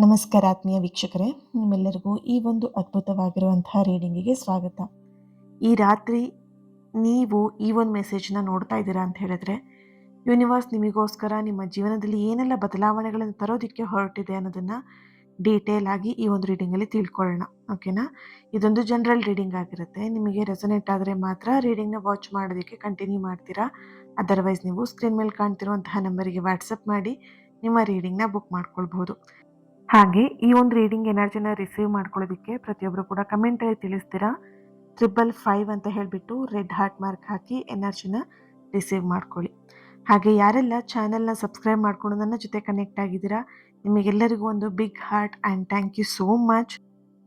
ನಮಸ್ಕಾರ ಆತ್ಮೀಯ ವೀಕ್ಷಕರೇ, ನಿಮ್ಮೆಲ್ಲರಿಗೂ ಈ ಒಂದು ಅದ್ಭುತವಾಗಿರುವಂತಹ ರೀಡಿಂಗಿಗೆ ಸ್ವಾಗತ. ಈ ರಾತ್ರಿ ನೀವು ಈ ಒಂದು ಮೆಸೇಜ್ನ ನೋಡ್ತಾ ಇದ್ದೀರಾ ಅಂತ ಹೇಳಿದ್ರೆ, ಯೂನಿವರ್ಸ್ ನಿಮಗೋಸ್ಕರ ನಿಮ್ಮ ಜೀವನದಲ್ಲಿ ಏನೆಲ್ಲ ಬದಲಾವಣೆಗಳನ್ನು ತರೋದಕ್ಕೆ ಹೊರಟಿದೆ ಅನ್ನೋದನ್ನು ಡೀಟೇಲ್ ಆಗಿ ಈ ಒಂದು ರೀಡಿಂಗಲ್ಲಿ ತಿಳ್ಕೊಳ್ಳೋಣ. ಓಕೆನಾ? ಇದೊಂದು ಜನರಲ್ ರೀಡಿಂಗ್ ಆಗಿರುತ್ತೆ. ನಿಮಗೆ ರೆಸೊನೇಟ್ ಆದರೆ ಮಾತ್ರ ರೀಡಿಂಗ್ನ ವಾಚ್ ಮಾಡೋದಕ್ಕೆ ಕಂಟಿನ್ಯೂ ಮಾಡ್ತೀರಾ. ಅದರ್ವೈಸ್ ನೀವು ಸ್ಕ್ರೀನ್ ಮೇಲೆ ಕಾಣ್ತಿರುವಂತಹ ನಂಬರಿಗೆ ವಾಟ್ಸಪ್ ಮಾಡಿ ನಿಮ್ಮ ರೀಡಿಂಗ್ನ ಬುಕ್ ಮಾಡ್ಕೊಳ್ಬಹುದು. ಹಾಗೆ ಈ ಒಂದು ರೀಡಿಂಗ್ ಎನರ್ಜಿನ ರಿಸೀವ್ ಮಾಡ್ಕೊಳ್ಳೋದಕ್ಕೆ ಪ್ರತಿಯೊಬ್ಬರು ಕೂಡ ಕಮೆಂಟಲ್ಲಿ ತಿಳಿಸ್ತೀರಾ 555 ಅಂತ ಹೇಳಿಬಿಟ್ಟು ರೆಡ್ ಹಾರ್ಟ್ ಮಾರ್ಕ್ ಹಾಕಿ ಎನರ್ಜಿನ ರಿಸೀವ್ ಮಾಡ್ಕೊಳ್ಳಿ. ಹಾಗೆ ಯಾರೆಲ್ಲ ಚಾನೆಲ್ನ ಸಬ್ಸ್ಕ್ರೈಬ್ ಮಾಡ್ಕೊಂಡು ನನ್ನ ಜೊತೆ ಕನೆಕ್ಟ್ ಆಗಿದ್ದೀರಾ, ನಿಮಗೆಲ್ಲರಿಗೂ ಒಂದು big heart and thank you so much.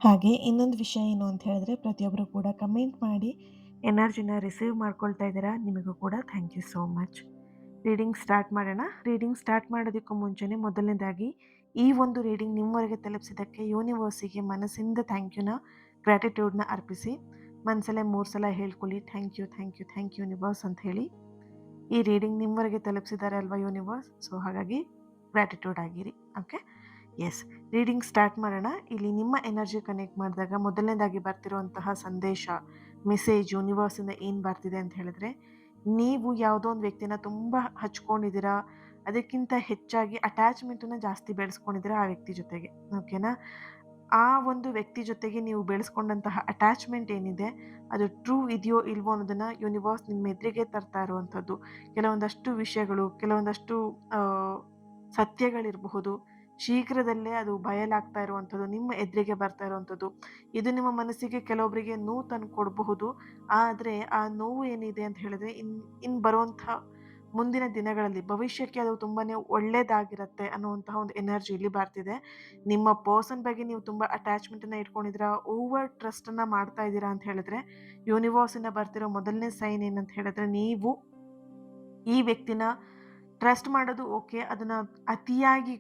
ಹಾಗೆ ಇನ್ನೊಂದು ವಿಷಯ ಏನು ಅಂತ ಹೇಳಿದ್ರೆ, ಪ್ರತಿಯೊಬ್ಬರು ಕೂಡ ಕಮೆಂಟ್ ಮಾಡಿ ಎನರ್ಜಿನ ರಿಸೀವ್ ಮಾಡ್ಕೊಳ್ತಾ ಇದ್ದೀರಾ, ನಿಮಗೂ ಕೂಡ thank you so much. Reading start ಮಾಡೋಣ. ರೀಡಿಂಗ್ ಸ್ಟಾರ್ಟ್ ಮಾಡೋದಕ್ಕೂ ಮುಂಚೆನೇ ಮೊದಲನೇದಾಗಿ ಈ ಒಂದು ರೀಡಿಂಗ್ ನಿಮ್ಮವರೆಗೆ ತಲುಪಿಸಿದ್ದಕ್ಕೆ ಯೂನಿವರ್ಸಿಗೆ ಮನಸ್ಸಿಂದ ಗ್ರ್ಯಾಟಿಟ್ಯೂಡ್ನ ಅರ್ಪಿಸಿ ಮನಸಲ್ಲೇ 3 ಸಲ ಹೇಳ್ಕೊಳ್ಳಿ, ಥ್ಯಾಂಕ್ ಯು ಯೂನಿವರ್ಸ್ ಅಂತ ಹೇಳಿ. ಈ ರೀಡಿಂಗ್ ನಿಮ್ಮವರೆಗೆ ತಲುಪಿಸಿದ್ದಾರೆ ಅಲ್ವಾ ಯೂನಿವರ್ಸ್, ಸೊ ಹಾಗಾಗಿ ಗ್ರ್ಯಾಟಿಟ್ಯೂಡ್ ಆಗಿರಿ. ಓಕೆ, ಎಸ್, ರೀಡಿಂಗ್ ಸ್ಟಾರ್ಟ್ ಮಾಡೋಣ. ಇಲ್ಲಿ ನಿಮ್ಮ ಎನರ್ಜಿ ಕನೆಕ್ಟ್ ಮಾಡಿದಾಗ ಮೊದಲನೇದಾಗಿ ಬರ್ತಿರುವಂತಹ ಸಂದೇಶ, ಮೆಸೇಜ್ ಯೂನಿವರ್ಸಿಂದ ಏನು ಬರ್ತಿದೆ ಅಂತ ಹೇಳಿದ್ರೆ, ನೀವು ಯಾವುದೋ ಒಂದು ವ್ಯಕ್ತಿನ ತುಂಬ ಹಚ್ಕೊಂಡಿದ್ದೀರಾ, ಅದಕ್ಕಿಂತ ಹೆಚ್ಚಾಗಿ ಅಟ್ಯಾಚ್ಮೆಂಟನ್ನು ಜಾಸ್ತಿ ಬೆಳೆಸ್ಕೊಂಡಿದ್ದೀರಾ ಆ ವ್ಯಕ್ತಿ ಜೊತೆಗೆ. ಓಕೆನಾ? ಆ ಒಂದು ವ್ಯಕ್ತಿ ಜೊತೆಗೆ ನೀವು ಬೆಳೆಸ್ಕೊಂಡಂತಹ ಅಟ್ಯಾಚ್ಮೆಂಟ್ ಏನಿದೆ ಅದು ಟ್ರೂ ಇದೆಯೋ ಇಲ್ವೋ ಅನ್ನೋದನ್ನು ಯೂನಿವರ್ಸ್ ನಿಮ್ಮ ಎದುರಿಗೆ ತರ್ತಾ ಇರುವಂಥದ್ದು. ಕೆಲವೊಂದಷ್ಟು ವಿಷಯಗಳು, ಕೆಲವೊಂದಷ್ಟು ಸತ್ಯಗಳಿರಬಹುದು, ಶೀಘ್ರದಲ್ಲೇ ಅದು ಬಯಲಾಗ್ತಾ ಇರುವಂಥದ್ದು, ನಿಮ್ಮ ಎದುರಿಗೆ ಬರ್ತಾ ಇರುವಂಥದ್ದು. ಇದು ನಿಮ್ಮ ಮನಸ್ಸಿಗೆ ಕೆಲವೊಬ್ಬರಿಗೆ ನೋವು ತಂದು ಕೊಡಬಹುದು. ಆದರೆ ಆ ನೋವು ಏನಿದೆ ಅಂತ ಹೇಳಿದ್ರೆ ಇನ್ನು ಬರುವಂಥ ಮುಂದಿನ ದಿನಗಳಲ್ಲಿ ಭವಿಷ್ಯಕ್ಕೆ ಅದು ತುಂಬಾ ಒಳ್ಳೇದಾಗಿರುತ್ತೆ ಅನ್ನುವಂತಹ ಒಂದು ಎನರ್ಜಿ ಇಲ್ಲಿ ಬರ್ತಿದೆ. ನಿಮ್ಮ ಪರ್ಸನ್ ಬಗ್ಗೆ ನೀವು ತುಂಬ ಅಟ್ಯಾಚ್ಮೆಂಟನ್ನು ಇಟ್ಕೊಂಡಿದ್ದೀರಾ, ಓವರ್ ಟ್ರಸ್ಟನ್ನು ಮಾಡ್ತಾ ಇದ್ದೀರಾ ಅಂತ ಹೇಳಿದ್ರೆ, ಯೂನಿವರ್ಸಿಂದ ಬರ್ತಿರೋ ಮೊದಲನೇ ಸೈನ್ ಏನಂತ ಹೇಳಿದ್ರೆ, ನೀವು ಈ ವ್ಯಕ್ತಿನ ಟ್ರಸ್ಟ್ ಮಾಡೋದು ಓಕೆ, ಅದನ್ನು ಅತಿಯಾಗಿ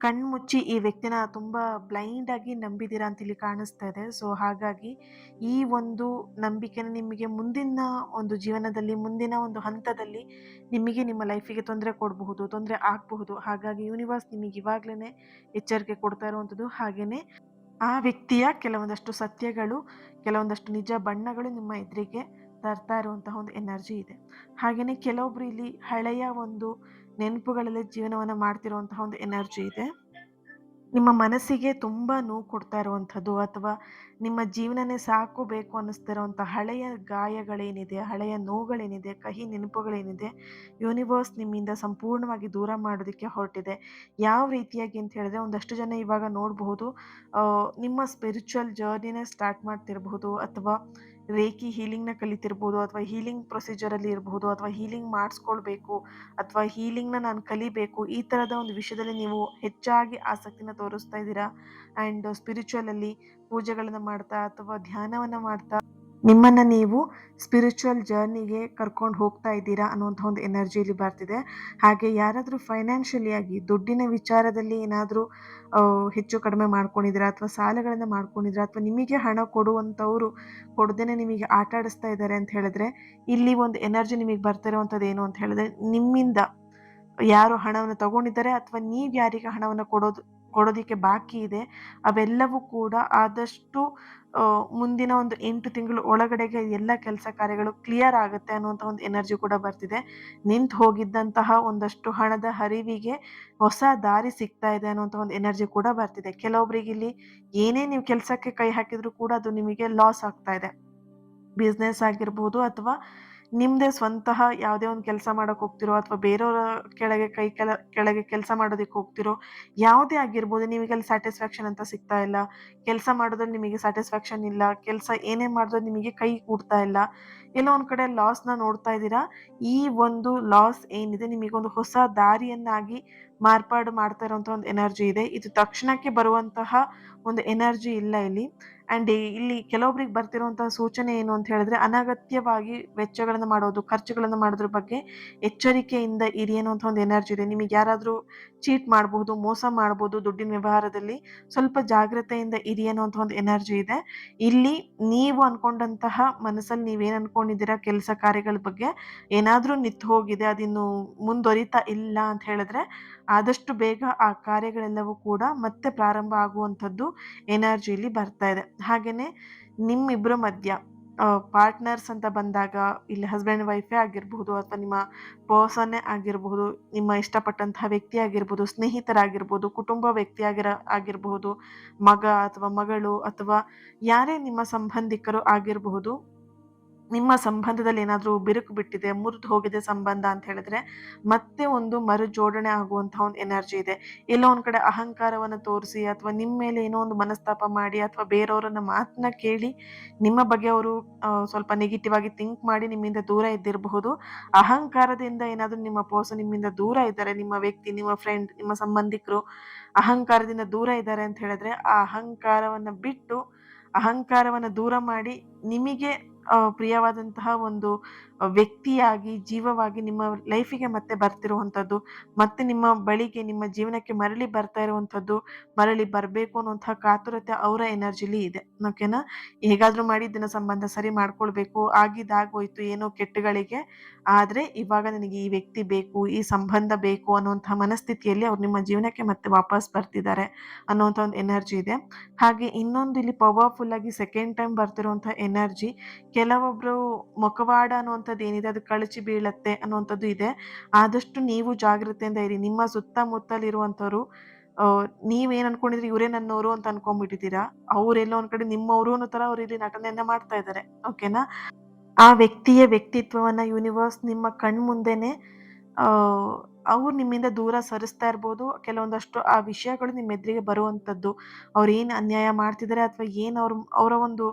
ಕಣ್ಮುಚ್ಚಿ ಈ ವ್ಯಕ್ತಿನ ತುಂಬ ಬ್ಲೈಂಡಾಗಿ ನಂಬಿದ್ದೀರಾ ಅಂತ ಇಲ್ಲಿ ಕಾಣಿಸ್ತಾ ಇದೆ. ಸೊ ಹಾಗಾಗಿ ಈ ಒಂದು ನಂಬಿಕೆನ ನಿಮಗೆ ಮುಂದಿನ ಒಂದು ಜೀವನದಲ್ಲಿ, ಮುಂದಿನ ಒಂದು ಹಂತದಲ್ಲಿ ನಿಮಗೆ ನಿಮ್ಮ ಲೈಫಿಗೆ ತೊಂದರೆ ಕೊಡಬಹುದು, ತೊಂದರೆ ಆಗಬಹುದು. ಹಾಗಾಗಿ ಯೂನಿವರ್ಸ್ ನಿಮಗೆ ಇವಾಗಲೇ ಎಚ್ಚರಿಕೆ ಕೊಡ್ತಾ ಇರುವಂಥದ್ದು. ಹಾಗೆಯೇ ಆ ವ್ಯಕ್ತಿಯ ಕೆಲವೊಂದಷ್ಟು ಸತ್ಯಗಳು, ಕೆಲವೊಂದಷ್ಟು ನಿಜ ಬಣ್ಣಗಳು ನಿಮ್ಮ ಎದುರಿಗೆ ತರ್ತಾ ಇರುವಂತಹ ಒಂದು ಎನರ್ಜಿ ಇದೆ. ಹಾಗೆಯೇ ಕೆಲವೊಬ್ರು ಇಲ್ಲಿ ಹಳೆಯ ಒಂದು ನೆನಪುಗಳಲ್ಲಿ ಜೀವನವನ್ನು ಮಾಡ್ತಿರುವಂತಹ ಒಂದು ಎನರ್ಜಿ ಇದೆ. ನಿಮ್ಮ ಮನಸ್ಸಿಗೆ ತುಂಬ ನೋವು ಕೊಡ್ತಾ ಇರುವಂಥದ್ದು, ಅಥವಾ ನಿಮ್ಮ ಜೀವನನೇ ಸಾಕು ಬೇಕು ಅನ್ನಿಸ್ತಿರೋವಂಥ ಹಳೆಯ ಗಾಯಗಳೇನಿದೆ, ಹಳೆಯ ನೋವುಗಳೇನಿದೆ, ಕಹಿ ನೆನಪುಗಳೇನಿದೆ, ಯೂನಿವರ್ಸ್ ನಿಮ್ಮಿಂದ ಸಂಪೂರ್ಣವಾಗಿ ದೂರ ಮಾಡೋದಕ್ಕೆ ಹೊರಟಿದೆ. ಯಾವ ರೀತಿಯಾಗಿ ಅಂತ ಹೇಳಿದ್ರೆ, ಒಂದಷ್ಟು ಜನ ಇವಾಗ ನೋಡಬಹುದು, ನಿಮ್ಮ ಸ್ಪಿರಿಚುವಲ್ ಜರ್ನಿನೇ ಸ್ಟಾರ್ಟ್ ಮಾಡ್ತಿರಬಹುದು, ಅಥವಾ ರೇಖಿ ಹೀಲಿಂಗ್ನ ಕಲಿತಿರ್ಬೋದು, ಅಥವಾ ಹೀಲಿಂಗ್ ಪ್ರೊಸೀಜರಲ್ಲಿ ಇರಬಹುದು, ಅಥವಾ ಹೀಲಿಂಗ್ ಮಾಡಿಸ್ಕೊಳ್ಬೇಕು, ಅಥವಾ ಹೀಲಿಂಗ್ನ ನಾನು ಕಲಿಬೇಕು, ಈ ಥರದ ಒಂದು ವಿಷಯದಲ್ಲಿ ನೀವು ಹೆಚ್ಚಾಗಿ ಆಸಕ್ತಿನ ತೋರಿಸ್ತಾ ಇದ್ದೀರಾ. ಆ್ಯಂಡ್ ಸ್ಪಿರಿಚುವಲಲ್ಲಿ ಪೂಜೆಗಳನ್ನು ಮಾಡ್ತಾ ಅಥವಾ ಧ್ಯಾನವನ್ನು ಮಾಡ್ತಾ ನಿಮ್ಮನ್ನು ನೀವು ಸ್ಪಿರಿಚುವಲ್ ಜರ್ನಿಗೆ ಕರ್ಕೊಂಡು ಹೋಗ್ತಾ ಇದ್ದೀರಾ ಅನ್ನುವಂಥ ಒಂದು ಎನರ್ಜಿಯಲ್ಲಿ ಬರ್ತಿದೆ. ಹಾಗೆ ಯಾರಾದರೂ ಫೈನಾನ್ಷಿಯಲಿಯಾಗಿ ದುಡ್ಡಿನ ವಿಚಾರದಲ್ಲಿ ಏನಾದರೂ ಹೆಚ್ಚು ಕಡಿಮೆ ಮಾಡ್ಕೊಂಡಿದ್ದೀರಾ, ಅಥವಾ ಸಾಲಗಳನ್ನು ಮಾಡ್ಕೊಂಡಿದ್ದೀರಾ, ಅಥವಾ ನಿಮಗೆ ಹಣ ಕೊಡುವಂಥವ್ರು ಕೊಡದೇನೆ ನಿಮಗೆ ಆಟ ಆಡಿಸ್ತಾ ಇದ್ದಾರೆ ಅಂತ ಹೇಳಿದ್ರೆ, ಇಲ್ಲಿ ಒಂದು ಎನರ್ಜಿ ನಿಮಗೆ ಬರ್ತಿರುವಂಥದ್ದು ಏನು ಅಂತ ಹೇಳಿದ್ರೆ, ನಿಮ್ಮಿಂದ ಯಾರು ಹಣವನ್ನು ತಗೊಂಡಿದ್ದಾರೆ ಅಥವಾ ನೀವು ಯಾರಿಗೆ ಹಣವನ್ನು ಕೊಡೋದಕ್ಕೆ ಬಾಕಿ ಇದೆ, ಅವೆಲ್ಲವೂ ಕೂಡ ಆದಷ್ಟು ಮುಂದಿನ ಒಂದು 8 ತಿಂಗಳು ಒಳಗಡೆಗೆ ಎಲ್ಲ ಕೆಲಸ ಕಾರ್ಯಗಳು ಕ್ಲಿಯರ್ ಆಗುತ್ತೆ ಅನ್ನುವಂಥ ಒಂದು ಎನರ್ಜಿ ಕೂಡ ಬರ್ತಿದೆ. ನಿಂತು ಹೋಗಿದ್ದಂತಹ ಒಂದಷ್ಟು ಹಣದ ಹರಿವಿಗೆ ಹೊಸ ದಾರಿ ಸಿಗ್ತಾ ಇದೆ ಅನ್ನುವಂಥ ಒಂದು ಎನರ್ಜಿ ಕೂಡ ಬರ್ತಿದೆ. ಕೆಲವೊಬ್ಬರಿಗೆ ಇಲ್ಲಿ ಏನೇ ನೀವು ಕೆಲಸಕ್ಕೆ ಕೈ ಹಾಕಿದರೂ ಕೂಡ ಅದು ನಿಮಗೆ ಲಾಸ್ ಆಗ್ತಾ ಇದೆ. ಬಿಸ್ನೆಸ್ ಆಗಿರ್ಬೋದು, ಅಥವಾ ನಿಮ್ಮದೇ ಸ್ವಂತಹ ಯಾವುದೇ ಒಂದು ಕೆಲಸ ಮಾಡೋಕ್ಕೆ ಹೋಗ್ತಿರೋ, ಅಥವಾ ಬೇರೆಯವರ ಕೆಳಗೆ ಕೆಲಸ ಮಾಡೋದಕ್ಕೆ ಹೋಗ್ತಿರೋ, ಯಾವುದೇ ಆಗಿರ್ಬೋದು, ನಿಮಗೆ ಅಲ್ಲಿ ಸ್ಯಾಟಿಸ್ಫ್ಯಾಕ್ಷನ್ ಅಂತ ಸಿಗ್ತಾ ಇಲ್ಲ, ಕೆಲಸ ಮಾಡೋದ್ರಲ್ಲಿ ನಿಮಗೆ ಸ್ಯಾಟಿಸ್ಫ್ಯಾಕ್ಷನ್ ಇಲ್ಲ, ಕೆಲಸ ಏನೇ ಮಾಡಿದ್ರು ನಿಮಗೆ ಕೈ ಕೂಡ್ತಾ ಇಲ್ಲ, ಎಲ್ಲೋ ಒಂದು ಕಡೆ ಲಾಸ್ನ ನೋಡ್ತಾ ಇದ್ದೀರಾ. ಈ ಒಂದು ಲಾಸ್ ಏನಿದೆ ನಿಮಗೊಂದು ಹೊಸ ದಾರಿಯನ್ನಾಗಿ ಮಾರ್ಪಾಡು ಮಾಡ್ತಾ ಇರೋವಂಥ ಒಂದು ಎನರ್ಜಿ ಇದೆ. ಇದು ತಕ್ಷಣಕ್ಕೆ ಬರುವಂತಹ ಒಂದು ಎನರ್ಜಿ ಇಲ್ಲ ಇಲ್ಲಿ. ಆ್ಯಂಡ್ ಇಲ್ಲಿ ಕೆಲವೊಬ್ರಿಗೆ ಬರ್ತಿರುವಂತಹ ಸೂಚನೆ ಏನು ಅಂತ ಹೇಳಿದ್ರೆ, ಅನಗತ್ಯವಾಗಿ ವೆಚ್ಚಗಳನ್ನು ಮಾಡೋದು, ಖರ್ಚುಗಳನ್ನು ಮಾಡೋದ್ರ ಬಗ್ಗೆ ಎಚ್ಚರಿಕೆಯಿಂದ ಇರಿ ಅನ್ನುವಂಥ ಒಂದು ಎನರ್ಜಿ ಇದೆ. ನಿಮಗೆ ಯಾರಾದರೂ ಚೀಟ್ ಮಾಡಬಹುದು, ಮೋಸ ಮಾಡಬಹುದು ದುಡ್ಡಿನ ವ್ಯವಹಾರದಲ್ಲಿ. ಸ್ವಲ್ಪ ಜಾಗ್ರತೆಯಿಂದ ಇರಿ ಅನ್ನುವಂಥ ಒಂದು ಎನರ್ಜಿ ಇದೆ. ಇಲ್ಲಿ ನೀವು ಅನ್ಕೊಂಡಂತಹ ಮನಸ್ಸಲ್ಲಿ ನೀವೇನು ಅನ್ಕೊಂಡಿದ್ದೀರಾ ಕೆಲಸ ಕಾರ್ಯಗಳ ಬಗ್ಗೆ ಏನಾದರೂ ನಿಂತು ಹೋಗಿದೆ, ಅದಿನ್ನು ಮುಂದುವರಿತಾ ಇಲ್ಲ ಅಂತ ಹೇಳಿದ್ರೆ ಆದಷ್ಟು ಬೇಗ ಆ ಕಾರ್ಯಗಳೆಲ್ಲವೂ ಕೂಡ ಮತ್ತೆ ಪ್ರಾರಂಭ ಆಗುವಂಥದ್ದು ಎನರ್ಜಿಲಿ ಬರ್ತಾ ಇದೆ. ಹಾಗೇನೆ ನಿಮ್ಮಿಬ್ಬರ ಮಧ್ಯ ಪಾರ್ಟ್ನರ್ಸ್ ಅಂತ ಬಂದಾಗ ಇಲ್ಲಿ ಹಸ್ಬೆಂಡ್ ವೈಫೇ ಆಗಿರಬಹುದು, ಅಥವಾ ನಿಮ್ಮ ಪರ್ಸನ್ನೇ ಆಗಿರಬಹುದು, ನಿಮ್ಮ ಇಷ್ಟಪಟ್ಟಂತಹ ವ್ಯಕ್ತಿ ಆಗಿರ್ಬೋದು, ಸ್ನೇಹಿತರಾಗಿರ್ಬೋದು, ಕುಟುಂಬ ವ್ಯಕ್ತಿ ಆಗಿರಬಹುದು, ಮಗ ಅಥವಾ ಮಗಳು ಅಥವಾ ಯಾರೇ ನಿಮ್ಮ ಸಂಬಂಧಿಕರು ಆಗಿರಬಹುದು. ನಿಮ್ಮ ಸಂಬಂಧದಲ್ಲಿ ಏನಾದರೂ ಬಿರುಕು ಬಿಟ್ಟಿದೆ, ಮುರಿದು ಹೋಗಿದೆ ಸಂಬಂಧ ಅಂತ ಹೇಳಿದ್ರೆ ಮತ್ತೆ ಒಂದು ಮರುಜೋಡಣೆ ಆಗುವಂತಹ ಒಂದು ಎನರ್ಜಿ ಇದೆ. ಎಲ್ಲೋ ಒಂದ್ ಕಡೆ ಅಹಂಕಾರವನ್ನು ತೋರಿಸಿ ಅಥವಾ ನಿಮ್ಮ ಮೇಲೆ ಏನೋ ಒಂದು ಮನಸ್ತಾಪ ಮಾಡಿ ಅಥವಾ ಬೇರೆಯವರನ್ನ ಮಾತನ್ನ ಕೇಳಿ ನಿಮ್ಮ ಬಗ್ಗೆ ಅವರು ಸ್ವಲ್ಪ ನೆಗೆಟಿವ್ ಆಗಿ ಥಿಂಕ್ ಮಾಡಿ ನಿಮ್ಮಿಂದ ದೂರ ಇದ್ದಿರಬಹುದು. ಅಹಂಕಾರದಿಂದ ಏನಾದರೂ ನಿಮ್ಮ ಪರ್ಸನ್ ನಿಮ್ಮಿಂದ ದೂರ ಇದ್ದಾರೆ, ನಿಮ್ಮ ವ್ಯಕ್ತಿ, ನಿಮ್ಮ ಫ್ರೆಂಡ್, ನಿಮ್ಮ ಸಂಬಂಧಿಕರು ಅಹಂಕಾರದಿಂದ ದೂರ ಇದ್ದಾರೆ ಅಂತ ಹೇಳಿದ್ರೆ ಆ ಅಹಂಕಾರವನ್ನ ದೂರ ಮಾಡಿ ನಿಮಗೆ ಪ್ರಿಯವಾದಂತಹ ಒಂದು ವ್ಯಕ್ತಿಯಾಗಿ, ಜೀವವಾಗಿ ನಿಮ್ಮ ಲೈಫಿಗೆ ಮತ್ತೆ ಬರ್ತಿರುವಂಥದ್ದು, ಮತ್ತೆ ನಿಮ್ಮ ಬಳಿಗೆ, ನಿಮ್ಮ ಜೀವನಕ್ಕೆ ಮರಳಿ ಬರ್ತಾ ಇರುವಂಥದ್ದು, ಮರಳಿ ಬರಬೇಕು ಅನ್ನುವಂತಹ ಕಾತುರತೆ ಅವರ ಎನರ್ಜಿಲಿ ಇದೆ. ಓಕೆನಾ? ಹೇಗಾದ್ರೂ ಮಾಡಿ ಇದನ್ನ ಸಂಬಂಧ ಸರಿ ಮಾಡ್ಕೊಳ್ಬೇಕು, ಆಗಿದ್ದಾಗೋಯ್ತು ಏನೋ ಕೆಟ್ಟಗಳಿಗೆ, ಆದ್ರೆ ಇವಾಗ ನನಗೆ ಈ ವ್ಯಕ್ತಿ ಬೇಕು, ಈ ಸಂಬಂಧ ಬೇಕು ಅನ್ನುವಂತಹ ಮನಸ್ಥಿತಿಯಲ್ಲಿ ಅವ್ರು ನಿಮ್ಮ ಜೀವನಕ್ಕೆ ಮತ್ತೆ ವಾಪಸ್ ಬರ್ತಿದ್ದಾರೆ ಅನ್ನುವಂಥ ಒಂದು ಎನರ್ಜಿ ಇದೆ. ಹಾಗೆ ಇನ್ನೊಂದು ಇಲ್ಲಿ ಪವರ್ಫುಲ್ ಆಗಿ ಸೆಕೆಂಡ್ ಟೈಮ್ ಬರ್ತಿರುವಂತಹ ಎನರ್ಜಿ, ಕೆಲವೊಬ್ರು ಮುಖವಾಡ ಅನ್ನುವಂಥದ್ದು ಏನಿದೆ ಅದು ಕಳಚಿ ಬೀಳತ್ತೆ ಅನ್ನುವಂಥದ್ದು ಇದೆ. ಆದಷ್ಟು ನೀವು ಜಾಗ್ರತೆಯಿಂದ ಇರಿ. ನಿಮ್ಮ ಸುತ್ತಮುತ್ತಲಿರುವಂಥವ್ರು ನೀವೇನ್ ಅನ್ಕೊಂಡಿದ್ರಿ ಇವರೇ ನನ್ನವರು ಅಂತ ಅನ್ಕೊಂಡ್ಬಿಟ್ಟಿದ್ದೀರಾ, ಅವ್ರೆಲ್ಲೋ ಒಂದ್ ಕಡೆ ನಿಮ್ಮವರು ಅನ್ನೋ ತರ ಅವ್ರು ಇಲ್ಲಿ ನಟನೆಯನ್ನ ಮಾಡ್ತಾ ಇದ್ದಾರೆ. ಓಕೆನಾ? ಆ ವ್ಯಕ್ತಿಯ ವ್ಯಕ್ತಿತ್ವವನ್ನ ಯೂನಿವರ್ಸ್ ನಿಮ್ಮ ಕಣ್ಮುಂದೆನೆ ಅವ್ರು ನಿಮ್ಮಿಂದ ದೂರ ಸರಿಸ್ತಾ ಇರ್ಬೋದು. ಕೆಲವೊಂದಷ್ಟು ಆ ವಿಷಯಗಳು ನಿಮ್ಮ ಎದುರಿಗೆ ಬರುವಂಥದ್ದು, ಅವ್ರು ಏನು ಅನ್ಯಾಯ ಮಾಡ್ತಿದ್ದಾರೆ ಅಥವಾ ಏನು ಅವರ ಒಂದು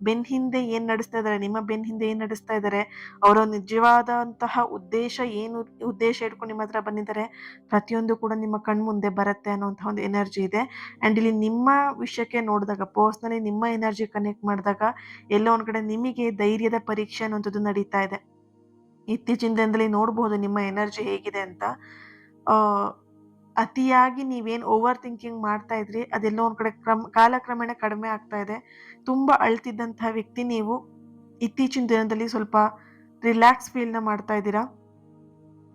ಬೆನ್ನ ಹಿಂದೆ ಏನು ನಡೆಸ್ತಾ ಇದ್ದಾರೆ, ನಿಮ್ಮ ಬೆನ್ನ ಹಿಂದೆ ಏನು ನಡೆಸ್ತಾ ಇದ್ದಾರೆ, ಅವರ ನಿಜವಾದಂತಹ ಉದ್ದೇಶ ಇಟ್ಕೊಂಡು ನಿಮ್ಮ ಹತ್ರ ಬಂದಿದ್ದಾರೆ, ಪ್ರತಿಯೊಂದು ಕೂಡ ನಿಮ್ಮ ಕಣ್ಮುಂದೆ ಬರುತ್ತೆ ಅನ್ನುವಂತಹ ಒಂದು ಎನರ್ಜಿ ಇದೆ. ಆ್ಯಂಡ್ ಇಲ್ಲಿ ನಿಮ್ಮ ವಿಷಯಕ್ಕೆ ನೋಡಿದಾಗ, ಪರ್ಸ್ನಲಿ ನಿಮ್ಮ ಎನರ್ಜಿ ಕನೆಕ್ಟ್ ಮಾಡಿದಾಗ ಎಲ್ಲೋ ಒಂದ್ ಕಡೆ ನಿಮಗೆ ಧೈರ್ಯದ ಪರೀಕ್ಷೆ ಅನ್ನುವಂಥದ್ದು ನಡೀತಾ ಇದೆ. ಇತ್ತೀಚಿನ ದಿನದಲ್ಲಿ ನೋಡಬಹುದು ನಿಮ್ಮ ಎನರ್ಜಿ ಹೇಗಿದೆ ಅಂತ. ಅತಿಯಾಗಿ ನೀವೇನು ಓವರ್ ಥಿಂಕಿಂಗ್ ಮಾಡ್ತಾ ಇದ್ರಿ ಅದೆಲ್ಲೋ ಒಂದ್ ಕಡೆ ಕಾಲಕ್ರಮೇಣ ಕಡಿಮೆ ಆಗ್ತಾ ಇದೆ. ತುಂಬಾ ಅಳ್ತಿದ್ದಂತಹ ವ್ಯಕ್ತಿ ನೀವು ಇತ್ತೀಚಿನ ದಿನದಲ್ಲಿ ಸ್ವಲ್ಪ ರಿಲ್ಯಾಕ್ಸ್ ಫೀಲ್ನ ಮಾಡ್ತಾ ಇದ್ದೀರಾ.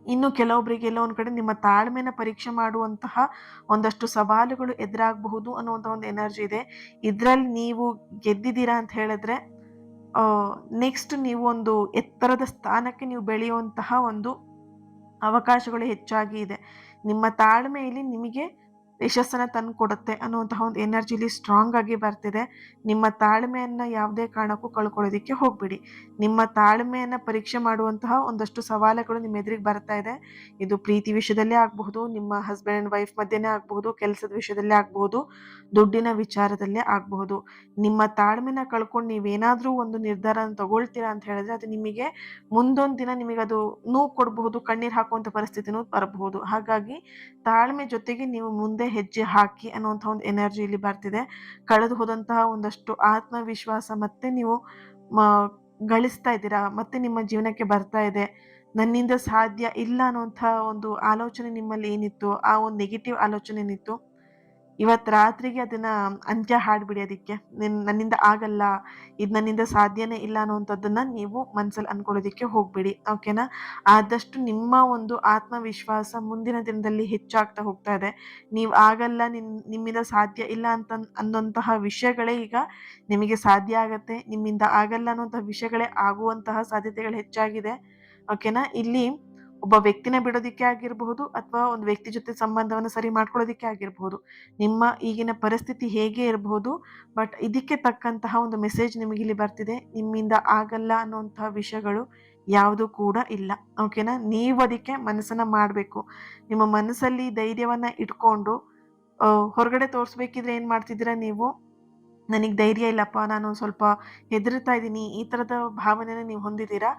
ಇನ್ನು ಕೆಲವೊಬ್ಬರಿಗೆ ಎಲ್ಲೋ ಒಂದ್ ಕಡೆ ನಿಮ್ಮ ತಾಳ್ಮೆನ ಪರೀಕ್ಷೆ ಮಾಡುವಂತಹ ಒಂದಷ್ಟು ಸವಾಲುಗಳು ಎದುರಾಗಬಹುದು ಅನ್ನುವಂಥ ಒಂದು ಎನರ್ಜಿ ಇದೆ. ಇದ್ರಲ್ಲಿ ನೀವು ಗೆದ್ದಿದ್ದೀರಾ ಅಂತ ಹೇಳಿದ್ರೆ ನೆಕ್ಸ್ಟ್ ನೀವು ಒಂದು ಎತ್ತರದ ಸ್ಥಾನಕ್ಕೆ ನೀವು ಬೆಳೆಯುವಂತಹ ಒಂದು ಅವಕಾಶಗಳು ಹೆಚ್ಚಾಗಿ ಇದೆ. ನಿಮ್ಮ ತಾಳ್ಮೆಯಲ್ಲಿ ನಿಮಗೆ ಯಶಸ್ಸನ್ನ ತಂದುಕೊಡುತ್ತೆ ಅನ್ನುವಂತಹ ಒಂದು ಎನರ್ಜಿಲಿ ಸ್ಟ್ರಾಂಗ್ ಆಗಿ ಬರ್ತಿದೆ. ನಿಮ್ಮ ತಾಳ್ಮೆಯನ್ನ ಯಾವುದೇ ಕಾರಣಕ್ಕೂ ಕಳ್ಕೊಳ್ಳೋದಕ್ಕೆ ಹೋಗ್ಬೇಡಿ. ನಿಮ್ಮ ತಾಳ್ಮೆಯನ್ನ ಪರೀಕ್ಷೆ ಮಾಡುವಂತಹ ಒಂದಷ್ಟು ಸವಾಲುಗಳು ನಿಮ್ಮ ಎದುರಿಗೆ ಬರ್ತಾ ಇದೆ. ಇದು ಪ್ರೀತಿ ವಿಷಯದಲ್ಲೇ ಆಗಬಹುದು, ನಿಮ್ಮ ಹಸ್ಬೆಂಡ್ ಅಂಡ್ ವೈಫ್ ಮಧ್ಯೆನೇ ಆಗಬಹುದು, ಕೆಲಸದ ವಿಷಯದಲ್ಲೇ ಆಗಬಹುದು, ದುಡ್ಡಿನ ವಿಚಾರದಲ್ಲೇ ಆಗಬಹುದು. ನಿಮ್ಮ ತಾಳ್ಮೆನ ಕಳ್ಕೊಂಡು ನೀವೇನಾದ್ರೂ ಒಂದು ನಿರ್ಧಾರನ ತಗೊಳ್ತೀರಾ ಅಂತ ಹೇಳಿದ್ರೆ ಅದು ನಿಮಗೆ ಮುಂದೊಂದು ದಿನ ನಿಮಗೆ ಅದು ನೋವು ಕೊಡಬಹುದು, ಕಣ್ಣೀರು ಹಾಕುವಂಥ ಪರಿಸ್ಥಿತಿನೂ ಬರಬಹುದು. ಹಾಗಾಗಿ ತಾಳ್ಮೆ ಜೊತೆಗೆ ನೀವು ಮುಂದೆ ಹೆಜ್ಜೆ ಹಾಕಿ ಅನ್ನುವಂಥ ಒಂದು ಎನರ್ಜಿ ಇಲ್ಲಿ ಬರ್ತಿದೆ. ಕಳೆದು ಹೋದಂತಹ ಒಂದಷ್ಟು ಆತ್ಮವಿಶ್ವಾಸ ಮತ್ತೆ ನೀವು ಮ ಗಳಿಸ್ತಾ ಇದ್ದೀರಾ, ಮತ್ತೆ ನಿಮ್ಮ ಜೀವನಕ್ಕೆ ಬರ್ತಾ ಇದೆ. ನನ್ನಿಂದ ಸಾಧ್ಯ ಇಲ್ಲ ಅನ್ನುವಂಥ ಒಂದು ಆಲೋಚನೆ ನಿಮ್ಮಲ್ಲಿ ಏನಿತ್ತು, ಆ ಒಂದು ನೆಗೆಟಿವ್ ಆಲೋಚನೆ ಏನಿತ್ತು, ಇವತ್ತು ರಾತ್ರಿಗೆ ಅದನ್ನ ಅಂತ್ಯ ಹಾಡ್ಬಿಡಿ ಅದಕ್ಕೆ. ನನ್ನಿಂದ ಆಗಲ್ಲ, ಇದು ನನ್ನಿಂದ ಸಾಧ್ಯನೇ ಇಲ್ಲ ಅನ್ನುವಂಥದ್ದನ್ನ ನೀವು ಮನಸ್ಸಲ್ಲಿ ಅನ್ಕೊಳ್ಳೋದಕ್ಕೆ ಹೋಗ್ಬೇಡಿ. ಓಕೆನಾ? ಆದಷ್ಟು ನಿಮ್ಮ ಒಂದು ಆತ್ಮವಿಶ್ವಾಸ ಮುಂದಿನ ದಿನದಲ್ಲಿ ಹೆಚ್ಚಾಗ್ತಾ ಹೋಗ್ತಾ ಇದೆ. ನೀವು ಆಗಲ್ಲ, ನಿಮ್ಮಿಂದ ಸಾಧ್ಯ ಇಲ್ಲ ಅನ್ನುವಂತಹ ವಿಷಯಗಳೇ ಈಗ ನಿಮಗೆ ಸಾಧ್ಯ ಆಗತ್ತೆ. ನಿಮ್ಮಿಂದ ಆಗಲ್ಲ ಅನ್ನುವಂತಹ ವಿಷಯಗಳೇ ಆಗುವಂತಹ ಸಾಧ್ಯತೆಗಳು ಹೆಚ್ಚಾಗಿದೆ. ಓಕೆನಾ? ಇಲ್ಲಿ ಒಬ್ಬ ವ್ಯಕ್ತಿನ ಬಿಡೋದಿಕ್ಕೆ ಆಗಿರಬಹುದು ಅಥವಾ ಒಂದು ವ್ಯಕ್ತಿ ಜೊತೆ ಸಂಬಂಧವನ್ನು ಸರಿ ಮಾಡ್ಕೊಳ್ಳೋದಿಕ್ಕೆ ಆಗಿರಬಹುದು. ನಿಮ್ಮ ಈಗಿನ ಪರಿಸ್ಥಿತಿ ಹೇಗೆ ಇರಬಹುದು, ಬಟ್ ಇದಕ್ಕೆ ತಕ್ಕಂತಹ ಒಂದು ಮೆಸೇಜ್ ನಿಮಗೆ ಇಲ್ಲಿ ಬರ್ತಿದೆ. ನಿಮ್ಮಿಂದ ಆಗಲ್ಲ ಅನ್ನುವಂತಹ ವಿಷಯಗಳು ಯಾವುದು ಕೂಡ ಇಲ್ಲ. ಓಕೆನಾ? ನೀವು ಅದಕ್ಕೆ ಮನಸ್ಸನ್ನ ಮಾಡಬೇಕು. ನಿಮ್ಮ ಮನಸ್ಸಲ್ಲಿ ಧೈರ್ಯವನ್ನ ಇಟ್ಕೊಂಡು ಹೊರಗಡೆ ತೋರಿಸ್ಬೇಕಿದ್ರೆ ಏನ್ ಮಾಡ್ತಿದ್ದೀರಾ ನೀವು, ನನಗೆ ಧೈರ್ಯ ಇಲ್ಲಪ್ಪ, ನಾನು ಸ್ವಲ್ಪ ಹೆದರ್ತಾ ಇದ್ದೀನಿ, ಈ ಥರದ ಭಾವನೆನ ನೀವು ಹೊಂದಿದ್ದೀರಾ,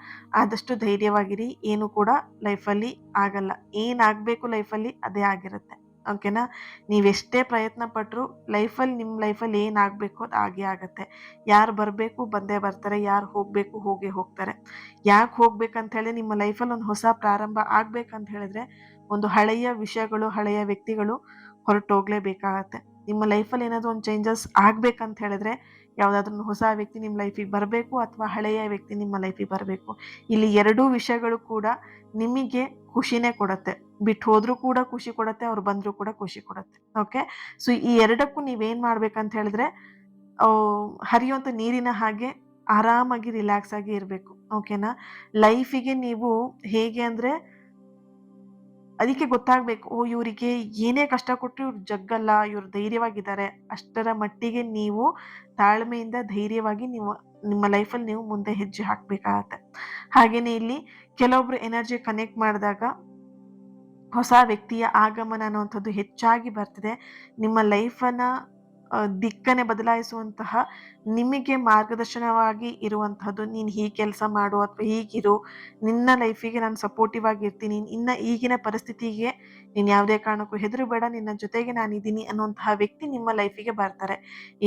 ಆದಷ್ಟು ಧೈರ್ಯವಾಗಿರಿ. ಏನು ಕೂಡ ಲೈಫಲ್ಲಿ ಆಗಲ್ಲ. ಏನಾಗಬೇಕು ಲೈಫಲ್ಲಿ ಅದೇ ಆಗಿರುತ್ತೆ. ಓಕೆನಾ? ನೀವೆಷ್ಟೇ ಪ್ರಯತ್ನ ಪಟ್ಟರು ನಿಮ್ಮ ಲೈಫಲ್ಲಿ ಏನಾಗಬೇಕು ಅದು ಆಗೇ ಆಗುತ್ತೆ. ಯಾರು ಬರಬೇಕು ಬಂದೇ ಬರ್ತಾರೆ, ಯಾರು ಹೋಗಬೇಕು ಹೋಗೇ ಹೋಗ್ತಾರೆ. ಯಾಕೆ ಹೋಗ್ಬೇಕಂತ ಹೇಳಿ ನಿಮ್ಮ ಲೈಫಲ್ಲಿ ಒಂದು ಹೊಸ ಪ್ರಾರಂಭ ಆಗ್ಬೇಕಂತ ಹೇಳಿದ್ರೆ ಒಂದು ಹಳೆಯ ವಿಷಯಗಳು, ಹಳೆಯ ವ್ಯಕ್ತಿಗಳು ಹೊರಟೋಗ್ಲೇಬೇಕಾಗತ್ತೆ. ನಿಮ್ಮ ಲೈಫಲ್ಲಿ ಏನಾದರೂ ಒಂದು ಚೇಂಜಸ್ ಆಗ್ಬೇಕಂತ ಹೇಳಿದ್ರೆ ಯಾವುದಾದ್ರೂ ಹೊಸ ವ್ಯಕ್ತಿ ನಿಮ್ಮ ಲೈಫಿಗೆ ಬರಬೇಕು ಅಥವಾ ಹಳೆಯ ವ್ಯಕ್ತಿ ನಿಮ್ಮ ಲೈಫಿಗೆ ಬರಬೇಕು. ಇಲ್ಲಿ ಎರಡೂ ವಿಷಯಗಳು ಕೂಡ ನಿಮಗೆ ಖುಷಿನೇ ಕೊಡುತ್ತೆ. ಬಿಟ್ಟು ಹೋದ್ರೂ ಕೂಡ ಖುಷಿ ಕೊಡುತ್ತೆ, ಅವ್ರು ಬಂದರೂ ಕೂಡ ಖುಷಿ ಕೊಡುತ್ತೆ. ಓಕೆ, ಸೊ ಈ ಎರಡಕ್ಕೂ ನೀವೇನು ಮಾಡ್ಬೇಕಂತ ಹೇಳಿದ್ರೆ ಹರಿಯುವಂಥ ನೀರಿನ ಹಾಗೆ ಆರಾಮಾಗಿ ರಿಲ್ಯಾಕ್ಸ್ ಆಗಿ ಇರಬೇಕು. ಓಕೆನಾ? ಲೈಫಿಗೆ ನೀವು ಹೇಗೆ ಅಂದರೆ ಅದಕ್ಕೆ ಗೊತ್ತಾಗಬೇಕು, ಇವರಿಗೆ ಏನೇ ಕಷ್ಟ ಕೊಟ್ಟರು ಇವ್ರು ಜಗ್ಗಲ್ಲ, ಇವ್ರು ಧೈರ್ಯವಾಗಿದ್ದಾರೆ. ಅಷ್ಟರ ಮಟ್ಟಿಗೆ ನೀವು ತಾಳ್ಮೆಯಿಂದ ಧೈರ್ಯವಾಗಿ ನಿಮ್ಮ ಲೈಫಲ್ಲಿ ನೀವು ಮುಂದೆ ಹೆಜ್ಜೆ ಹಾಕಬೇಕಾಗತ್ತೆ. ಹಾಗೆಯೇ ಇಲ್ಲಿ ಕೆಲವೊಬ್ರು ಎನರ್ಜಿ ಕನೆಕ್ಟ್ ಮಾಡಿದಾಗ ಹೊಸ ವ್ಯಕ್ತಿಯ ಆಗಮನ ಅನ್ನುವಂಥದ್ದು ಹೆಚ್ಚಾಗಿ ಬರ್ತಿದೆ. ನಿಮ್ಮ ಲೈಫನ್ನು ದಿಕ್ಕನ್ನೇ ಬದಲಾಯಿಸುವಂತಹ, ನಿಮಗೆ ಮಾರ್ಗದರ್ಶನವಾಗಿ ಇರುವಂತಹದ್ದು, ನೀನು ಹೀಗೆ ಕೆಲಸ ಮಾಡು ಅಥವಾ ಹೀಗಿರು, ನಿನ್ನ ಲೈಫಿಗೆ ನಾನು ಸಪೋರ್ಟಿವ್ ಆಗಿರ್ತೀನಿ, ಇನ್ನು ಈಗಿನ ಪರಿಸ್ಥಿತಿಗೆ ನೀನು ಯಾವುದೇ ಕಾರಣಕ್ಕೂ ಹೆದರಬೇಡ, ನಿನ್ನ ಜೊತೆಗೆ ನಾನಿದ್ದೀನಿ ಅನ್ನುವಂತಹ ವ್ಯಕ್ತಿ ನಿಮ್ಮ ಲೈಫಿಗೆ ಬರ್ತಾರೆ.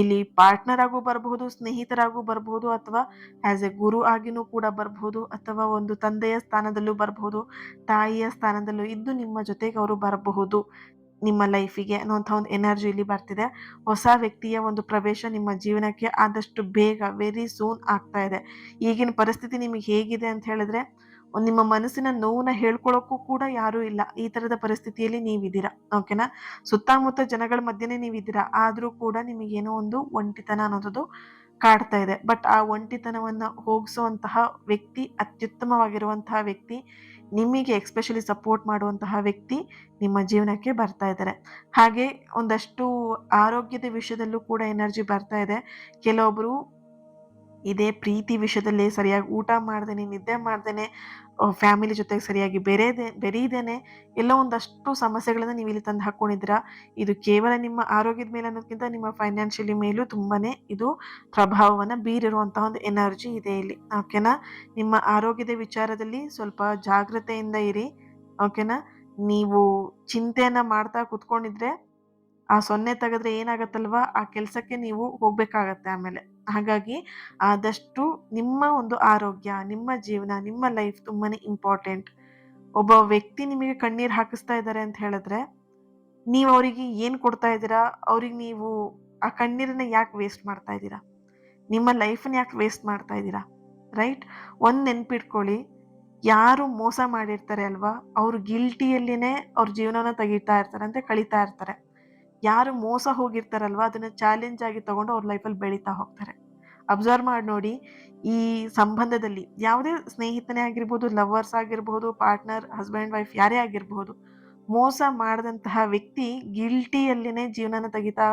ಇಲ್ಲಿ ಪಾರ್ಟ್ನರ್ ಆಗೂ ಬರಬಹುದು, ಸ್ನೇಹಿತರಾಗೂ ಬರಬಹುದು, ಅಥವಾ ಆ್ಯಸ್ ಎ ಗುರು ಆಗಿನೂ ಕೂಡ ಬರಬಹುದು, ಅಥವಾ ಒಂದು ತಂದೆಯ ಸ್ಥಾನದಲ್ಲೂ ಬರಬಹುದು, ತಾಯಿಯ ಸ್ಥಾನದಲ್ಲೂ ಇದ್ದು ನಿಮ್ಮ ಜೊತೆಗೆ ಅವರು ಬರಬಹುದು ನಿಮ್ಮ ಲೈಫಿಗೆ ಅನ್ನುವಂಥ ಒಂದು ಎನರ್ಜಿ ಇಲ್ಲಿ ಬರ್ತಿದೆ. ಹೊಸ ವ್ಯಕ್ತಿಯ ಒಂದು ಪ್ರವೇಶ ನಿಮ್ಮ ಜೀವನಕ್ಕೆ ಆದಷ್ಟು ಬೇಗ ವೆರಿ ಸೂನ್ ಆಗ್ತಾ ಇದೆ. ಈಗಿನ ಪರಿಸ್ಥಿತಿ ನಿಮಗೆ ಹೇಗಿದೆ ಅಂತ ಹೇಳಿದ್ರೆ ನಿಮ್ಮ ಮನಸ್ಸಿನ ನೋವನ್ನ ಹೇಳ್ಕೊಳ್ಳೋಕ್ಕೂ ಕೂಡ ಯಾರೂ ಇಲ್ಲ. ಈ ಥರದ ಪರಿಸ್ಥಿತಿಯಲ್ಲಿ ನೀವಿದ್ದೀರಾ. ಓಕೆನಾ? ಸುತ್ತಮುತ್ತ ಜನಗಳ ಮಧ್ಯೆನೇ ನೀವಿದ್ದೀರಾ, ಆದರೂ ಕೂಡ ನಿಮಗೇನೋ ಒಂದು ಒಂಟಿತನ ಅನ್ನೋದು ಕಾಡ್ತಾ ಇದೆ. ಬಟ್ ಆ ಒಂಟಿತನವನ್ನು ಹೋಗಿಸುವಂತಹ ವ್ಯಕ್ತಿ, ಅತ್ಯುತ್ತಮವಾಗಿರುವಂತಹ ವ್ಯಕ್ತಿ, ನಿಮಗೆ ಎಕ್ಸ್ಪೆಷಲಿ ಸಪೋರ್ಟ್ ಮಾಡುವಂತಹ ವ್ಯಕ್ತಿ ನಿಮ್ಮ ಜೀವನಕ್ಕೆ ಬರ್ತಾ ಇದ್ದಾರೆ. ಹಾಗೆ ಒಂದಷ್ಟು ಆರೋಗ್ಯದ ವಿಷಯದಲ್ಲೂ ಕೂಡ ಎನರ್ಜಿ ಬರ್ತಾ ಇದೆ. ಕೆಲವೊಬ್ಬರು ಇದೇ ಪ್ರೀತಿ ವಿಷಯದಲ್ಲಿ ಸರಿಯಾಗಿ ಊಟ ಮಾಡ್ದೇನೆ, ನಿದ್ದೆ ಮಾಡ್ದೇನೆ, ಫ್ಯಾಮಿಲಿ ಜೊತೆಗೆ ಸರಿಯಾಗಿ ಬೆರೀದೇನೆ ಎಲ್ಲೋ ಒಂದಷ್ಟು ಸಮಸ್ಯೆಗಳನ್ನು ನೀವು ಇಲ್ಲಿ ತಂದು ಹಾಕ್ಕೊಂಡಿದ್ದೀರಾ. ಇದು ಕೇವಲ ನಿಮ್ಮ ಆರೋಗ್ಯದ ಮೇಲೆ ಅನ್ನೋದಕ್ಕಿಂತ ನಿಮ್ಮ ಫೈನಾನ್ಷಿಯಲಿ ಮೇಲೂ ತುಂಬಾನೇ ಇದು ಪ್ರಭಾವವನ್ನು ಬೀರಿರುವಂತಹ ಒಂದು ಎನರ್ಜಿ ಇದೆ ಇಲ್ಲಿ. ಓಕೆನಾ? ನಿಮ್ಮ ಆರೋಗ್ಯದ ವಿಚಾರದಲ್ಲಿ ಸ್ವಲ್ಪ ಜಾಗ್ರತೆಯಿಂದ ಇರಿ. ಓಕೆನಾ? ನೀವು ಚಿಂತೆಯನ್ನ ಮಾಡ್ತಾ ಕುತ್ಕೊಂಡಿದ್ರೆ ಆ 0 ತೆಗೆದ್ರೆ ಏನಾಗತ್ತಲ್ವಾ, ಆ ಕೆಲಸಕ್ಕೆ ನೀವು ಹೋಗ್ಬೇಕಾಗತ್ತೆ ಆಮೇಲೆ. ಹಾಗಾಗಿ ಆದಷ್ಟು ನಿಮ್ಮ ಒಂದು ಆರೋಗ್ಯ, ನಿಮ್ಮ ಜೀವನ, ನಿಮ್ಮ ಲೈಫ್ ತುಂಬಾನೇ ಇಂಪಾರ್ಟೆಂಟ್. ಒಬ್ಬ ವ್ಯಕ್ತಿ ನಿಮಗೆ ಕಣ್ಣೀರು ಹಾಕಿಸ್ತಾ ಇದ್ದಾರೆ ಅಂತ ಹೇಳಿದ್ರೆ ನೀವು ಅವರಿಗೆ ಏನು ಕೊಡ್ತಾ ಇದ್ದೀರಾ? ಅವ್ರಿಗೆ ನೀವು ಆ ಕಣ್ಣೀರನ್ನ ಯಾಕೆ ವೇಸ್ಟ್ ಮಾಡ್ತಾ ಇದ್ದೀರಾ? ನಿಮ್ಮ ಲೈಫನ್ನ ಯಾಕೆ ವೇಸ್ಟ್ ಮಾಡ್ತಾ ಇದ್ದೀರಾ? ರೈಟ್? ಒಂದು ನೆನ್ಪಿಟ್ಕೊಳ್ಳಿ, ಯಾರು ಮೋಸ ಮಾಡಿರ್ತಾರೆ ಅಲ್ವಾ, ಅವರು ಗಿಲ್ಟಿಯಲ್ಲಿನೇ ಅವ್ರ ಜೀವನನ ತೆಗಿತಾ ಇರ್ತಾರೆ, ಅಂದ್ರೆ ಕಳೀತಾ ಇರ್ತಾರೆ. ಯಾರು ಮೋಸ ಹೋಗಿರ್ತಾರಲ್ವಾ, ಅದನ್ನ ಚಾಲೆಂಜ್ ಆಗಿ ತಗೊಂಡು ಅವ್ರ ಲೈಫಲ್ಲಿ ಬೆಳೀತಾ ಹೋಗ್ತಾರೆ. ಅಬ್ಸರ್ವ್ ಮಾಡಿ ನೋಡಿ, ಈ ಸಂಬಂಧದಲ್ಲಿ ಯಾವುದೇ ಸ್ನೇಹಿತನೇ ಆಗಿರ್ಬೋದು, ಲವರ್ಸ್ ಆಗಿರ್ಬೋದು, ಪಾರ್ಟ್ನರ್, ಹಸ್ಬೆಂಡ್ ವೈಫ್ ಯಾರೇ ಆಗಿರ್ಬೋದು, ಮೋಸ ಮಾಡಿದಂತಹ ವ್ಯಕ್ತಿ ಗಿಲ್ಟಿಯಲ್ಲಿನೇ ಜೀವನನ ತೆಗಿತಾ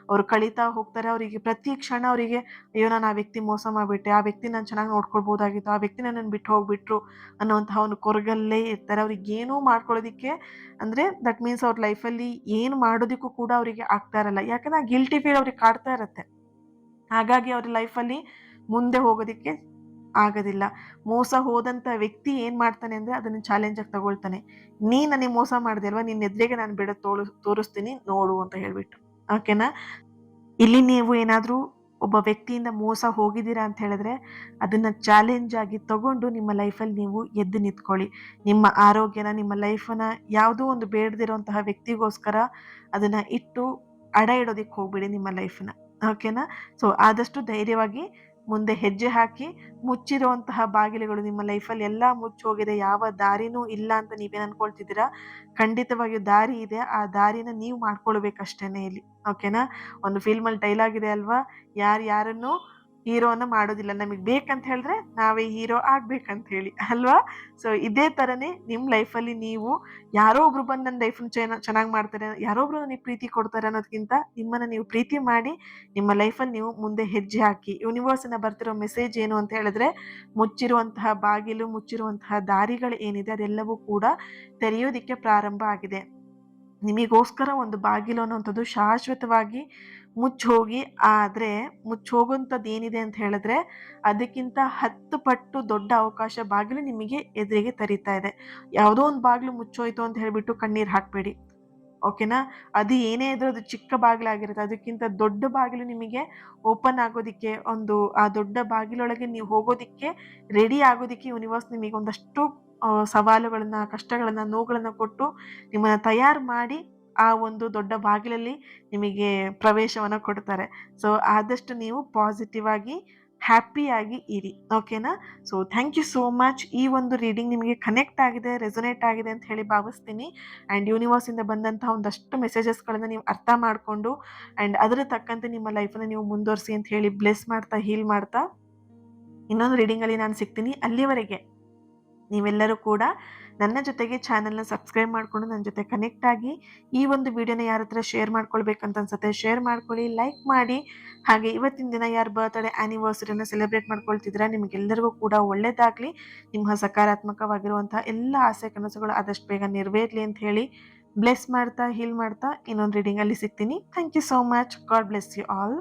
ಅವ್ರು ಕಳೀತಾ ಹೋಗ್ತಾರೆ. ಅವರಿಗೆ ಪ್ರತಿ ಕ್ಷಣ ಅವರಿಗೆ ಅಯ್ಯೋ ನಾನು ಆ ವ್ಯಕ್ತಿ ಮೋಸ ಮಾಡಿಬಿಟ್ಟೆ, ಆ ವ್ಯಕ್ತಿ ನಾನು ಚೆನ್ನಾಗಿ ನೋಡ್ಕೊಳ್ಬೋದಾಗಿತ್ತು, ಆ ವ್ಯಕ್ತಿ ನನ್ನನ್ನು ಬಿಟ್ಟು ಹೋಗ್ಬಿಟ್ರು ಅನ್ನುವಂತಹ ಒಂದು ಕೊರಗಲ್ಲೇ ಇರ್ತಾರೆ. ಅವ್ರಿಗೆ ಏನೂ ಮಾಡ್ಕೊಳ್ಳೋದಿಕ್ಕೆ ಅಂದರೆ ದಟ್ ಮೀನ್ಸ್ ಅವ್ರ ಲೈಫಲ್ಲಿ ಏನು ಮಾಡೋದಕ್ಕೂ ಕೂಡ ಅವರಿಗೆ ಆಗ್ತಾ ಇರಲ್ಲ. ಯಾಕಂದ್ರೆ ಆ ಗಿಲ್ಟಿ ಫೀಲ್ ಅವ್ರಿಗೆ ಕಾಡ್ತಾ ಇರುತ್ತೆ. ಹಾಗಾಗಿ ಅವ್ರ ಲೈಫಲ್ಲಿ ಮುಂದೆ ಹೋಗೋದಿಕ್ಕೆ ಆಗೋದಿಲ್ಲ. ಮೋಸ ಹೋದಂಥ ವ್ಯಕ್ತಿ ಏನು ಮಾಡ್ತಾನೆ ಅಂದರೆ ಅದನ್ನು ಚಾಲೆಂಜಾಗಿ ತಗೊಳ್ತಾನೆ. ನೀನು ನನಗೆ ಮೋಸ ಮಾಡಿದೆ ಅಲ್ವಾ, ನಿನ್ನ ಎದುರಿಗೆ ನಾನು ಬಿಡೋದು ತೋರಿಸ್ತೀನಿ ನೋಡು ಅಂತ ಹೇಳಿಬಿಟ್ಟು. ಓಕೆನಾ? ಇಲ್ಲಿ ನೀವು ಏನಾದರೂ ಒಬ್ಬ ವ್ಯಕ್ತಿಯಿಂದ ಮೋಸ ಹೋಗಿದ್ದೀರಾ ಅಂತ ಹೇಳಿದ್ರೆ ಅದನ್ನು ಚಾಲೆಂಜ್ ಆಗಿ ತಗೊಂಡು ನಿಮ್ಮ ಲೈಫಲ್ಲಿ ನೀವು ಎದ್ದು ನಿಂತ್ಕೊಳ್ಳಿ. ನಿಮ್ಮ ಆರೋಗ್ಯನ, ನಿಮ್ಮ ಲೈಫನ್ನು ಯಾವುದೋ ಒಂದು ಬೇಡದಿರೋಂತಹ ವ್ಯಕ್ತಿಗೋಸ್ಕರ ಅದನ್ನು ಇಟ್ಟು ಅಡ ಇಡೋದಕ್ಕೆ ಹೋಗ್ಬೇಡಿ ನಿಮ್ಮ ಲೈಫನ್ನ. ಓಕೆನಾ? ಸೊ ಆದಷ್ಟು ಧೈರ್ಯವಾಗಿ ಮುಂದೆ ಹೆಜ್ಜೆ ಹಾಕಿ. ಮುಚ್ಚಿರುವಂತಹ ಬಾಗಿಲುಗಳು ನಿಮ್ಮ ಲೈಫಲ್ಲಿ ಎಲ್ಲ ಮುಚ್ಚೋಗಿದೆ, ಯಾವ ದಾರಿನೂ ಇಲ್ಲ ಅಂತ ನೀವೇನು ಅನ್ಕೊಳ್ತಿದ್ದೀರಾ, ಖಂಡಿತವಾಗಿಯೂ ದಾರಿ ಇದೆ. ಆ ದಾರಿನ ನೀವು ಮಾಡ್ಕೊಳ್ಬೇಕಷ್ಟೇನೆ ಇಲ್ಲಿ. ಓಕೆನಾ? ಒಂದು ಫಿಲ್ಮಲ್ಲಿ ಡೈಲಾಗ್ ಇದೆ ಅಲ್ವಾ, ಯಾರನ್ನು ಹೀರೋನ ಮಾಡೋದಿಲ್ಲ, ನಮಗೆ ಬೇಕಂತ ಹೇಳಿದ್ರೆ ನಾವೇ ಹೀರೋ ಆಗ್ಬೇಕಂತ ಹೇಳಿ ಅಲ್ವಾ? ಸೊ ಇದೇ ಥರನೇ ನಿಮ್ಮ ಲೈಫಲ್ಲಿ ನೀವು ಯಾರೋ ಒಬ್ರು ಬಂದು ನನ್ನ ಲೈಫನ್ನ ಚೆನ್ನಾಗಿ ಮಾಡ್ತಾರೆ, ಯಾರೋ ಒಬ್ರು ನನಗೆ ಪ್ರೀತಿ ಕೊಡ್ತಾರೆ ಅನ್ನೋದಕ್ಕಿಂತ ನಿಮ್ಮನ್ನು ನೀವು ಪ್ರೀತಿ ಮಾಡಿ ನಿಮ್ಮ ಲೈಫಲ್ಲಿ ನೀವು ಮುಂದೆ ಹೆಜ್ಜೆ ಹಾಕಿ. ಯೂನಿವರ್ಸಿಂದ ಬರ್ತಿರೋ ಮೆಸೇಜ್ ಏನು ಅಂತ ಹೇಳಿದ್ರೆ, ಮುಚ್ಚಿರುವಂತಹ ಬಾಗಿಲು, ಮುಚ್ಚಿರುವಂತಹ ದಾರಿಗಳು ಏನಿದೆ ಅದೆಲ್ಲವೂ ಕೂಡ ತೆರೆಯೋದಿಕ್ಕೆ ಪ್ರಾರಂಭ ಆಗಿದೆ. ನಿಮಗೋಸ್ಕರ ಒಂದು ಬಾಗಿಲು ಅನ್ನುವಂಥದ್ದು ಶಾಶ್ವತವಾಗಿ ಮುಚ್ಚೋಗಿ, ಆದರೆ ಮುಚ್ಚೋಗುವಂಥದ್ದು ಏನಿದೆ ಅಂತ ಹೇಳಿದ್ರೆ ಅದಕ್ಕಿಂತ 10 ಪಟ್ಟು ದೊಡ್ಡ ಅವಕಾಶ ಬಾಗಿಲು ನಿಮಗೆ ಎದುರಿಗೆ ತೆರೀತಾ ಇದೆ. ಯಾವುದೋ ಒಂದು ಬಾಗಿಲು ಮುಚ್ಚೋಯ್ತು ಅಂತ ಹೇಳಿಬಿಟ್ಟು ಕಣ್ಣೀರು ಹಾಕಬೇಡಿ. ಓಕೆನಾ? ಅದು ಏನೇ ಇದ್ರೂ ಅದು ಚಿಕ್ಕ ಬಾಗಿಲಾಗಿರುತ್ತೆ. ಅದಕ್ಕಿಂತ ದೊಡ್ಡ ಬಾಗಿಲು ನಿಮಗೆ ಓಪನ್ ಆಗೋದಿಕ್ಕೆ, ಆ ದೊಡ್ಡ ಬಾಗಿಲೊಳಗೆ ನೀವು ಹೋಗೋದಿಕ್ಕೆ, ರೆಡಿ ಆಗೋದಿಕ್ಕೆ ಯೂನಿವರ್ಸ್ ನಿಮಗೆ ಒಂದಷ್ಟು ಸವಾಲುಗಳನ್ನ, ಕಷ್ಟಗಳನ್ನ, ನೋವುಗಳನ್ನ ಕೊಟ್ಟು ನಿಮ್ಮನ್ನ ತಯಾರು ಮಾಡಿ ಆ ಒಂದು ದೊಡ್ಡ ಬಾಗಿಲಲ್ಲಿ ನಿಮಗೆ ಪ್ರವೇಶವನ್ನ ಕೊಡ್ತಾರೆ. ಸೊ ಆದಷ್ಟು ನೀವು ಪಾಸಿಟಿವ್ ಆಗಿ, ಹ್ಯಾಪಿಯಾಗಿ ಇರಿ. ಓಕೆನಾ? So thank you so much. ಈ ಒಂದು ರೀಡಿಂಗ್ ನಿಮಗೆ ಕನೆಕ್ಟ್ ಆಗಿದೆ, ರೆಸೊನೇಟ್ ಆಗಿದೆ ಅಂತ ಹೇಳಿ ಭಾವಿಸ್ತೀನಿ. ಆ್ಯಂಡ್ ಯೂನಿವರ್ಸಿಂದ ಬಂದಂತಹ ಒಂದಷ್ಟು ಮೆಸೇಜಸ್ಗಳನ್ನು ನೀವು ಅರ್ಥ ಮಾಡಿಕೊಂಡು ಆ್ಯಂಡ್ ಅದರ ತಕ್ಕಂತೆ ನಿಮ್ಮ ಲೈಫನ್ನು ನೀವು ಮುಂದುವರಿಸಿ ಅಂತ ಹೇಳಿ ಬ್ಲೆಸ್ ಮಾಡ್ತಾ, ಹೀಲ್ ಮಾಡ್ತಾ ಇನ್ನೊಂದು ರೀಡಿಂಗಲ್ಲಿ ನಾನು ಸಿಗ್ತೀನಿ. ಅಲ್ಲಿವರೆಗೆ ನೀವೆಲ್ಲರೂ ಕೂಡ ನನ್ನ ಜೊತೆಗೆ ಚಾನಲ್ನ ಸಬ್ಸ್ಕ್ರೈಬ್ ಮಾಡಿಕೊಂಡು ನನ್ನ ಜೊತೆ ಕನೆಕ್ಟ್ ಆಗಿ, ಈ ಒಂದು ವಿಡಿಯೋನ ಯಾರ ಹತ್ರ ಶೇರ್ ಮಾಡ್ಕೊಳ್ಬೇಕಂತ ಅನ್ಸುತ್ತೆ ಶೇರ್ ಮಾಡ್ಕೊಳ್ಳಿ, ಲೈಕ್ ಮಾಡಿ. ಹಾಗೆ ಇವತ್ತಿನ ದಿನ ಯಾರು ಬರ್ತ್ಡೇ ಆ್ಯನಿವರ್ಸರಿನ ಸೆಲೆಬ್ರೇಟ್ ಮಾಡ್ಕೊಳ್ತಿದ್ರೆ ನಿಮಗೆಲ್ಲರಿಗೂ ಕೂಡ ಒಳ್ಳೇದಾಗಲಿ. ನಿಮ್ಮ ಸಕಾರಾತ್ಮಕವಾಗಿರುವಂತಹ ಎಲ್ಲ ಆಸೆ ಕನಸುಗಳು ಆದಷ್ಟು ಬೇಗ ನೆರವೇರಲಿ ಅಂತ ಹೇಳಿ ಬ್ಲೆಸ್ ಮಾಡ್ತಾ, ಹೀಲ್ ಮಾಡ್ತಾ ಇನ್ನೊಂದು ರೀಡಿಂಗಲ್ಲಿ ಸಿಗ್ತೀನಿ. Thank you so much. God bless you all.